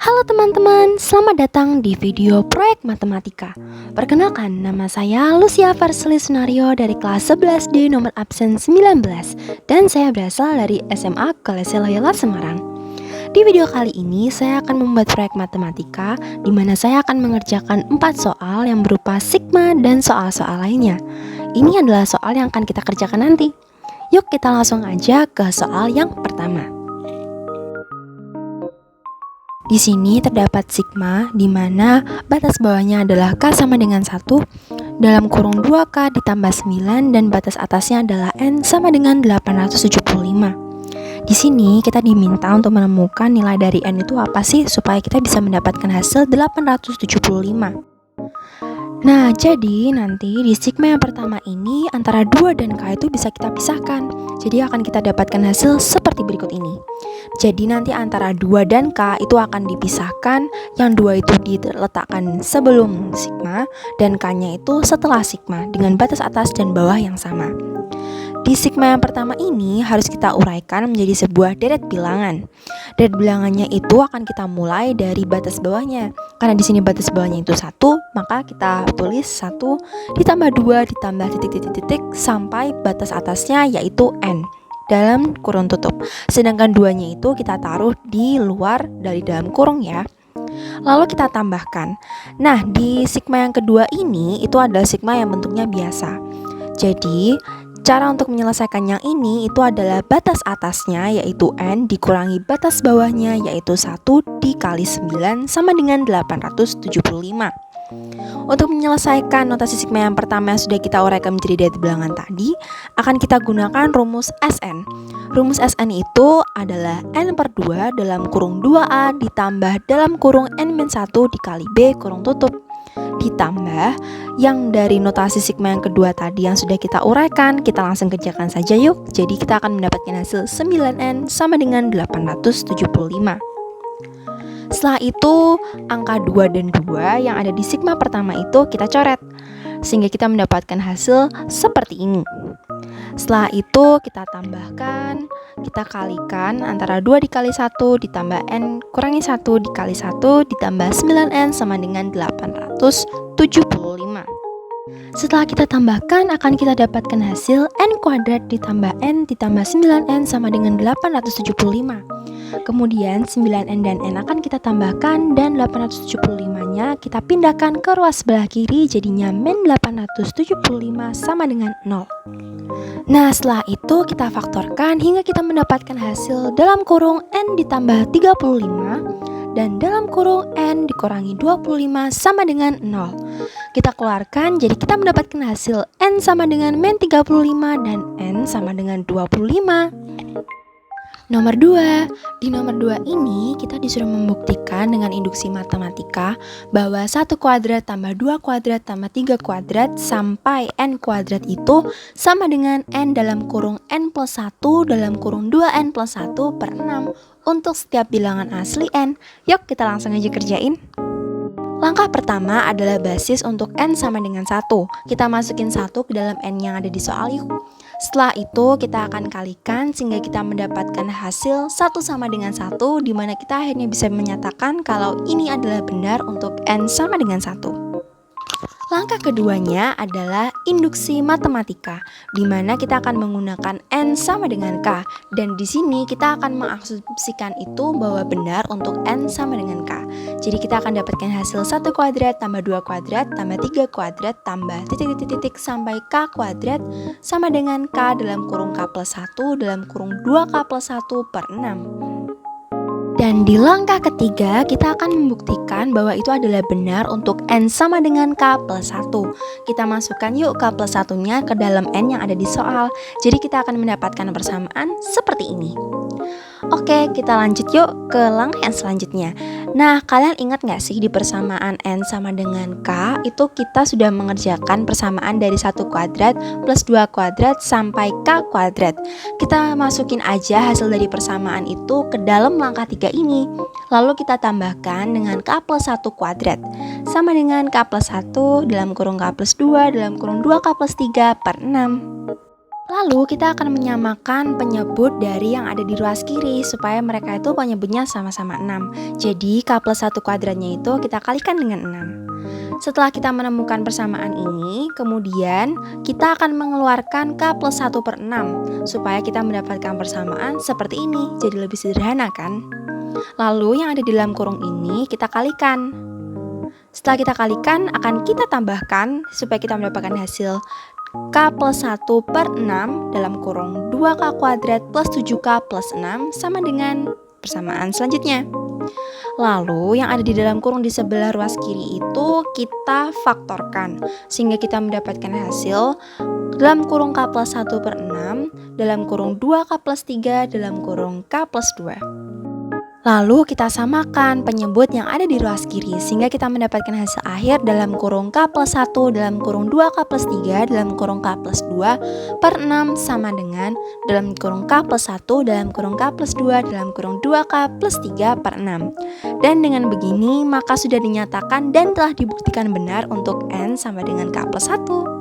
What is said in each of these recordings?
Halo teman-teman, selamat datang di video proyek matematika. Perkenalkan, nama saya Lucia Varseli Sunario dari kelas 11D nomor absen 19 dan saya berasal dari SMA Kolese Loyola Semarang. Di video kali ini saya akan membuat proyek matematika di mana saya akan mengerjakan 4 soal yang berupa sigma dan soal-soal lainnya. Ini adalah soal yang akan kita kerjakan nanti. Yuk kita langsung aja ke soal yang pertama. Di sini terdapat sigma di mana batas bawahnya adalah K sama dengan 1 dalam kurung 2K ditambah 9 dan batas atasnya adalah N sama dengan 875. Di sini kita diminta untuk menemukan nilai dari N itu apa sih supaya kita bisa mendapatkan hasil 875. Nah, jadi nanti di sigma yang pertama ini antara 2 dan K itu bisa kita pisahkan. Jadi akan kita dapatkan hasil seperti berikut ini. Jadi nanti antara 2 dan K itu akan dipisahkan. Yang 2 itu diletakkan sebelum sigma dan K-nya itu setelah sigma dengan batas atas dan bawah yang sama. Di sigma yang pertama ini harus kita uraikan menjadi sebuah deret bilangan. Deret bilangannya itu akan kita mulai dari batas bawahnya. Karena di sini batas bawahnya itu 1, maka kita tulis 1 ditambah 2 ditambah titik-titik sampai batas atasnya yaitu N dalam kurung tutup. Sedangkan 2-nya itu kita taruh di luar dari dalam kurung ya. Lalu kita tambahkan. Nah, di sigma yang kedua ini itu adalah sigma yang bentuknya biasa. Jadi cara untuk menyelesaikan yang ini itu adalah batas atasnya yaitu N dikurangi batas bawahnya yaitu 1 dikali 9 sama dengan 875. Untuk menyelesaikan notasi sigma yang pertama yang sudah kita uraikan menjadi deret bilangan tadi, akan kita gunakan rumus Sn. Rumus Sn itu adalah N per 2 dalam kurung 2A ditambah dalam kurung N-1 dikali B kurung tutup. Ditambah yang dari notasi sigma yang kedua tadi yang sudah kita uraikan, kita langsung kerjakan saja yuk. Jadi kita akan mendapatkan hasil 9N sama dengan 875. Setelah itu angka 2 dan 2 yang ada di sigma pertama itu kita coret sehingga kita mendapatkan hasil seperti ini. Setelah itu kita tambahkan, kita kalikan antara 2 dikali 1 ditambah N kurangi 1 dikali 1 ditambah 9N sama dengan 875. Setelah kita tambahkan akan kita dapatkan hasil N kuadrat ditambah N ditambah 9N sama dengan 875. Kemudian 9N dan N akan kita tambahkan dan 875-nya kita pindahkan ke ruas sebelah kiri jadinya min 875 sama dengan 0. Nah, setelah itu kita faktorkan hingga kita mendapatkan hasil dalam kurung N ditambah 35 dan dalam kurung N dikurangi 25 sama dengan 0. Kita keluarkan jadi kita mendapatkan hasil N sama dengan min 35 dan N sama dengan 25. Nomor 2. Di nomor 2 ini kita disuruh membuktikan dengan induksi matematika bahwa 1 kuadrat tambah 2 kuadrat tambah 3 kuadrat sampai N kuadrat itu sama dengan N dalam kurung N plus 1 dalam kurung 2N plus 1 per 6 untuk setiap bilangan asli N. Yuk kita langsung aja kerjain. Langkah pertama adalah basis untuk N sama dengan 1. Kita masukin 1 ke dalam N yang ada di soal yuk. Setelah itu kita akan kalikan sehingga kita mendapatkan hasil 1 sama dengan 1 di mana kita akhirnya bisa menyatakan kalau ini adalah benar untuk N sama dengan 1. Langkah keduanya adalah induksi matematika, di mana kita akan menggunakan N sama dengan K, dan di sini kita akan mengasumsikan itu bahwa benar untuk N sama dengan K. Jadi kita akan dapatkan hasil 1 kuadrat tambah 2 kuadrat tambah 3 kuadrat tambah titik-titik sampai K kuadrat sama dengan K dalam kurung K plus 1 dalam kurung 2K plus 1 per 6. Dan di langkah ketiga kita akan membuktikan bahwa itu adalah benar untuk N sama dengan K plus 1. Kita masukkan yuk K plus 1-nya ke dalam N yang ada di soal. Jadi kita akan mendapatkan persamaan seperti ini. Oke, kita lanjut yuk ke langkah yang selanjutnya. Nah, kalian ingat gak sih di persamaan N sama dengan K itu kita sudah mengerjakan persamaan dari 1 kuadrat plus 2 kuadrat sampai K kuadrat. Kita masukin aja hasil dari persamaan itu ke dalam langkah 3 ini. Lalu kita tambahkan dengan K plus 1 kuadrat sama dengan K plus 1 dalam kurung K plus 2 dalam kurung 2K plus 3 per 6. Lalu kita akan menyamakan penyebut dari yang ada di ruas kiri supaya mereka itu penyebutnya sama-sama 6. Jadi K plus 1 kuadratnya itu kita kalikan dengan 6. Setelah kita menemukan persamaan ini, kemudian kita akan mengeluarkan K plus 1 per 6 supaya kita mendapatkan persamaan seperti ini. Jadi lebih sederhana kan? Lalu yang ada di dalam kurung ini kita kalikan. Setelah kita kalikan akan kita tambahkan supaya kita mendapatkan hasil K plus 1 per 6 dalam kurung 2K kuadrat plus 7K plus 6 sama dengan persamaan selanjutnya. Lalu yang ada di dalam kurung di sebelah ruas kiri itu kita faktorkan sehingga kita mendapatkan hasil dalam kurung K plus 1 per 6 dalam kurung 2K plus 3 dalam kurung K plus 2. Lalu kita samakan penyebut yang ada di ruas kiri sehingga kita mendapatkan hasil akhir dalam kurung K plus 1 dalam kurung 2K plus 3 dalam kurung K plus 2 per 6 sama dengan dalam kurung K plus 1 dalam kurung K plus 2 dalam kurung 2K plus 3 per 6. Dan dengan begini maka sudah dinyatakan dan telah dibuktikan benar untuk N sama dengan K plus 1.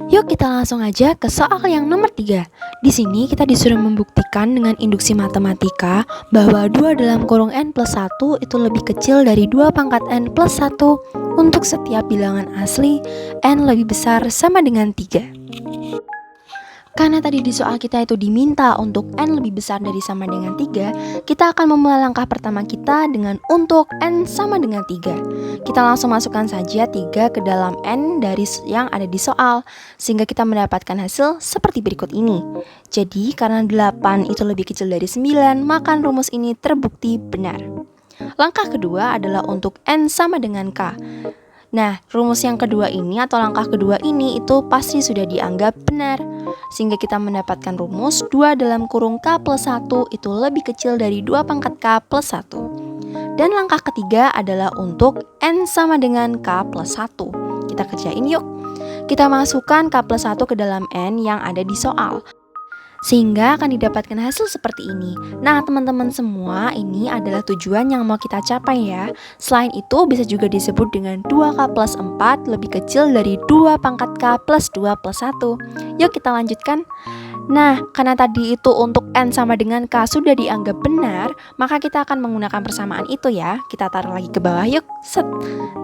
Yuk kita langsung aja ke soal yang nomor 3. Di sini kita disuruh membuktikan dengan induksi matematika bahwa 2 dalam kurung N plus 1 itu lebih kecil dari 2 pangkat N plus 1 untuk setiap bilangan asli N lebih besar sama dengan 3. Karena tadi di soal kita itu diminta untuk N lebih besar dari sama dengan 3, kita akan memulai langkah pertama kita dengan untuk N sama dengan 3. Kita langsung masukkan saja 3 ke dalam N dari yang ada di soal, sehingga kita mendapatkan hasil seperti berikut ini. Jadi, karena 8 itu lebih kecil dari 9, maka rumus ini terbukti benar. Langkah kedua adalah untuk N sama dengan K. Nah, rumus yang kedua ini atau langkah kedua ini itu pasti sudah dianggap benar. Sehingga kita mendapatkan rumus 2 dalam kurung K plus 1 itu lebih kecil dari 2 pangkat K plus 1. Dan langkah ketiga adalah untuk N sama dengan K plus 1. Kita kerjain yuk. Kita masukkan K plus 1 ke dalam N yang ada di soal, sehingga akan didapatkan hasil seperti ini. Nah teman-teman semua, ini adalah tujuan yang mau kita capai ya. Selain itu bisa juga disebut dengan 2K plus 4 lebih kecil dari 2 pangkat K plus 2 plus 1. Yuk kita lanjutkan. Nah, karena tadi itu untuk N sama dengan K sudah dianggap benar, maka kita akan menggunakan persamaan itu ya. Kita taruh lagi ke bawah yuk. Set.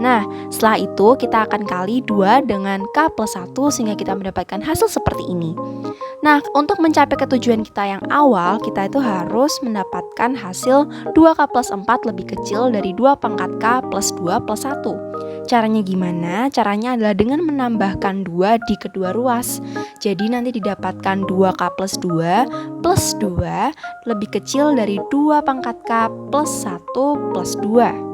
Nah, setelah itu kita akan kali 2 dengan K plus 1 sehingga kita mendapatkan hasil seperti ini. Nah, untuk mencapai ketujuan kita yang awal, kita itu harus mendapatkan hasil 2K plus 4 lebih kecil dari 2 pangkat K plus 2 plus 1. Caranya gimana? Caranya adalah dengan menambahkan 2 di kedua ruas. Jadi nanti didapatkan 2K plus 2 plus 2 lebih kecil dari 2 pangkat K plus 1 plus 2.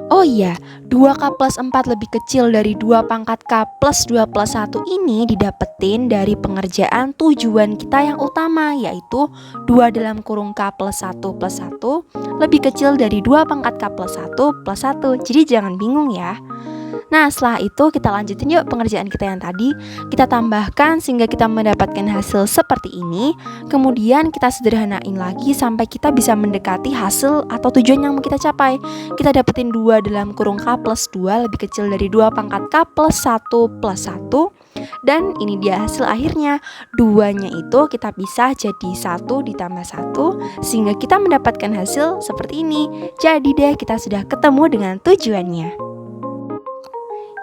Oh iya, 2K plus 4 lebih kecil dari 2 pangkat K plus 2 plus 1 ini didapetin dari pengerjaan tujuan kita yang utama, yaitu 2 dalam kurung K plus 1 plus 1 lebih kecil dari 2 pangkat K plus 1 plus 1. Jadi jangan bingung ya. Nah setelah itu kita lanjutin yuk pengerjaan kita yang tadi. Kita tambahkan sehingga kita mendapatkan hasil seperti ini. Kemudian kita sederhanain lagi sampai kita bisa mendekati hasil atau tujuan yang mau kita capai. Kita dapetin 2 dalam kurung K plus 2 lebih kecil dari 2 pangkat K plus 1 plus 1. Dan ini dia hasil akhirnya. 2-nya itu kita pisah jadi 1 ditambah 1 sehingga kita mendapatkan hasil seperti ini. Jadi deh kita sudah ketemu dengan tujuannya.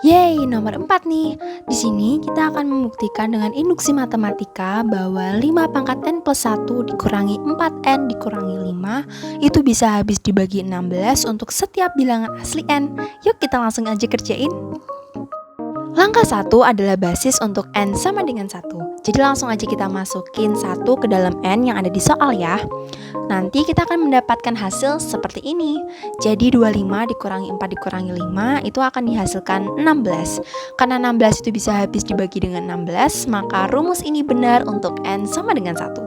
Yeay, nomor 4 nih. Di sini kita akan membuktikan dengan induksi matematika bahwa 5 pangkat N plus 1 dikurangi 4N dikurangi 5 itu bisa habis dibagi 16 untuk setiap bilangan asli N. Yuk kita langsung aja kerjain. Langkah 1 adalah basis untuk N sama dengan 1. Jadi langsung aja kita masukin 1 ke dalam N yang ada di soal ya. Nanti kita akan mendapatkan hasil seperti ini. Jadi 25 dikurangi 4 dikurangi 5 itu akan dihasilkan 16. Karena 16 itu bisa habis dibagi dengan 16, maka rumus ini benar untuk N sama dengan 1.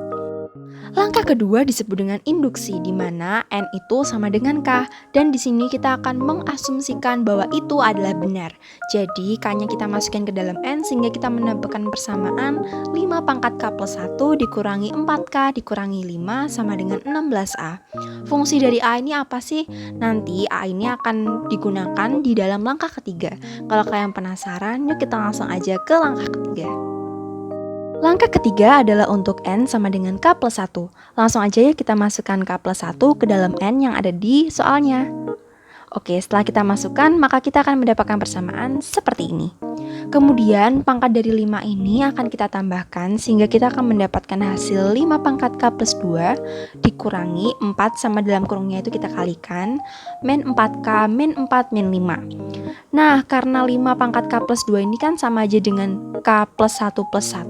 Langkah kedua disebut dengan induksi, di mana N itu sama dengan K, dan di sini kita akan mengasumsikan bahwa itu adalah benar. Jadi K-nya kita masukin ke dalam N sehingga kita mendapatkan persamaan 5 pangkat K plus 1 dikurangi 4K dikurangi 5 sama dengan 16A. Fungsi dari A ini apa sih? Nanti A ini akan digunakan di dalam langkah ketiga. Kalau kalian penasaran, yuk kita langsung aja ke langkah ketiga. Langkah ketiga adalah untuk N sama dengan K plus 1. Langsung aja ya kita masukkan K plus 1 ke dalam N yang ada di soalnya. Oke, setelah kita masukkan, maka kita akan mendapatkan persamaan seperti ini. Kemudian, pangkat dari 5 ini akan kita tambahkan sehingga kita akan mendapatkan hasil 5 pangkat K plus 2 dikurangi 4 sama dalam kurungnya itu kita kalikan, min 4K, min 4, min 5. Nah, karena 5 pangkat K plus 2 ini kan sama aja dengan K plus 1 plus 1.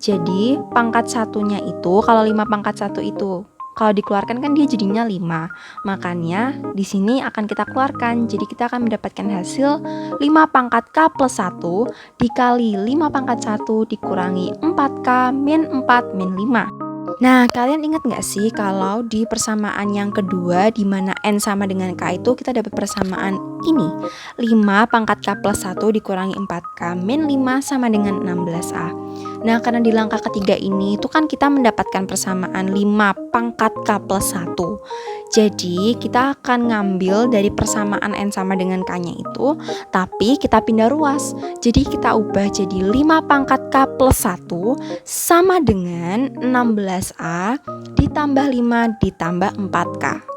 Jadi, pangkat satunya itu, kalau 5 pangkat 1 itu kalau dikeluarkan kan dia jadinya 5. Makanya di sini akan kita keluarkan. Jadi kita akan mendapatkan hasil 5 pangkat K plus 1 dikali 5 pangkat 1 dikurangi 4K min 4 min 5. Nah, kalian ingat nggak sih kalau di persamaan yang kedua di mana N sama dengan K itu kita dapat persamaan ini 5 pangkat K plus 1 dikurangi 4K min 5 sama dengan 16A. Nah, karena di langkah ketiga ini itu kan kita mendapatkan persamaan 5 pangkat K plus 1. Jadi kita akan ngambil dari persamaan N sama dengan K-nya itu, tapi kita pindah ruas. Jadi kita ubah jadi 5 pangkat K plus 1 sama dengan 16A ditambah 5 ditambah 4K.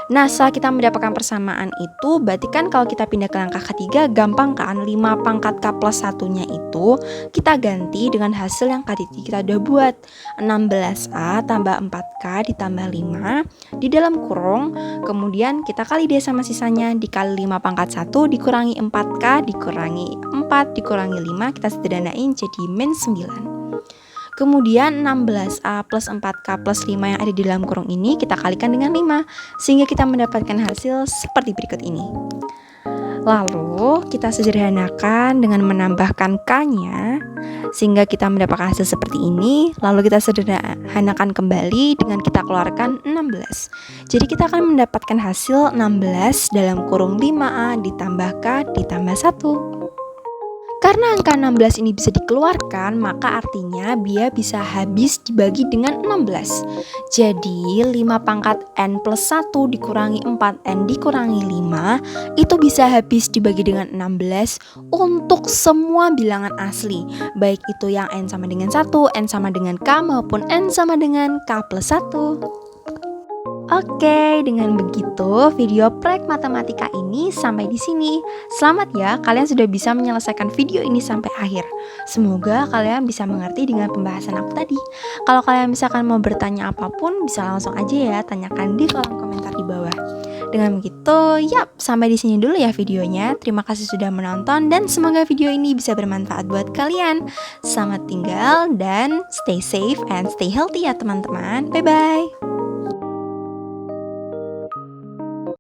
Nah, setelah kita mendapatkan persamaan itu, berarti kan kalau kita pindah ke langkah ketiga, gampang kan? 5 pangkat K plus 1-nya itu kita ganti dengan hasil yang tadi kita udah buat. 16A tambah 4K ditambah 5 di dalam kurung, kemudian kita kali deh sama sisanya, dikali 5 pangkat 1 dikurangi 4K dikurangi 4 dikurangi 5, kita sederhanain jadi min 9. Kemudian 16A plus 4K plus 5 yang ada di dalam kurung ini kita kalikan dengan 5 sehingga kita mendapatkan hasil seperti berikut ini. Lalu kita sederhanakan dengan menambahkan K-nya sehingga kita mendapatkan hasil seperti ini. Lalu kita sederhanakan kembali dengan kita keluarkan 16. Jadi kita akan mendapatkan hasil 16 dalam kurung 5A ditambah K ditambah 1. Karena angka 16 ini bisa dikeluarkan, maka artinya dia bisa habis dibagi dengan 16. Jadi 5 pangkat N plus 1 dikurangi 4N dikurangi 5 itu bisa habis dibagi dengan 16 untuk semua bilangan asli, baik itu yang N sama dengan 1, N sama dengan K maupun N sama dengan K plus 1. Oke, dengan begitu video proyek matematika ini sampai di sini. Selamat ya, kalian sudah bisa menyelesaikan video ini sampai akhir. Semoga kalian bisa mengerti dengan pembahasan aku tadi. Kalau kalian misalkan mau bertanya apapun, bisa langsung aja ya tanyakan di kolom komentar di bawah. Dengan begitu, yap, sampai di sini dulu ya videonya. Terima kasih sudah menonton dan semoga video ini bisa bermanfaat buat kalian. Selamat tinggal dan stay safe and stay healthy ya teman-teman. Bye-bye.